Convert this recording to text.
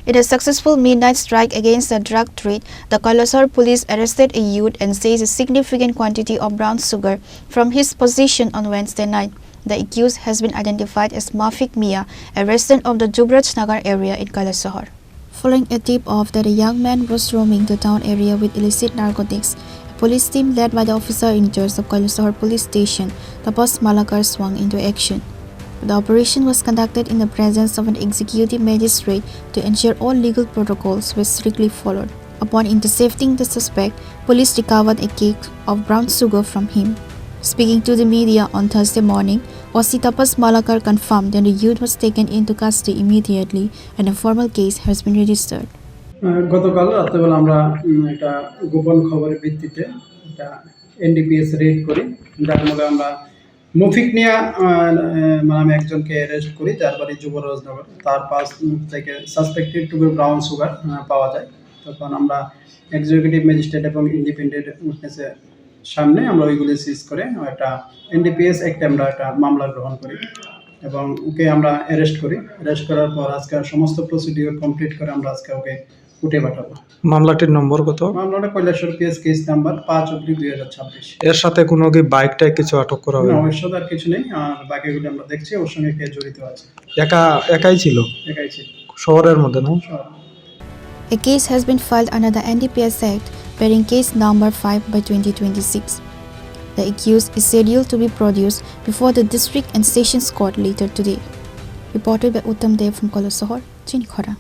In a successful midnight strike against the drug trade, the Kalasahar police arrested a youth and seized a significant quantity of brown sugar from his possession on Wednesday night. The accused has been identified as Mafik Mia, a resident of the Jubraj Nagar area in Kalasahar. Following a tip-off that a young man was roaming the town area with illicit narcotics, a police team led by the officer in charge of Kalasahar police station, Tapas Malakar, swung into action. The operation was conducted in the presence of an executive magistrate to ensure all legal protocols were strictly followed. Upon intercepting the suspect, police recovered a cake of brown sugar from him. Speaking to the media on Thursday morning, OC Tapas Malakar confirmed that the youth was taken into custody immediately and a formal case has been registered. গতকাল রাত্রেবেলা আমরা একটা গোপন খবরের ভিত্তিতে একটা NDPS red করি, যার মধ্যে আমরা মফিক নিয়া নামে একজনকে অ্যারেস্ট করি, যার বাড়ি যুবরাজনগর। তার পাশ থেকে সাসপেক্টেড টু ব্রাউন সুগার পাওয়া যায়। তখন আমরা এক্সিকিউটিভ ম্যাজিস্ট্রেট এবং ইন্ডিপেন্ডেন্ট উইটনেসের সামনে আমরা ওইগুলি সিজ করে একটা এনডিপিএস অ্যাক্টে আমরা একটা মামলা গ্রহণ করি এবং ওকে আমরা অ্যারেস্ট করি। অ্যারেস্ট করার পর আজকে সমস্ত প্রসিডিওর কমপ্লিট করে আমরা আজকে ওকে কোর্টে পাঠাবো। মামলাটির নম্বর কত? মামলাটা কৈলাসহর পিএস কেস নাম্বার 5/2026। এর সাথে কোনো কি বাইকটাই কিছু আটক করা হবে? না, ওর সাথে আর কিছু নেই। আর বাকিগুলো আমরা দেখছি ওর সঙ্গে কে জড়িত আছে। একাই ছিল? একাই ছিল। শহরের মধ্যে না? A case has been filed under the NDPS Act, bearing case number 5/2026. The accused is scheduled to be produced before the district and sessions court later today. Reported by Uttam Dev from Kalasahar, Chinikhara.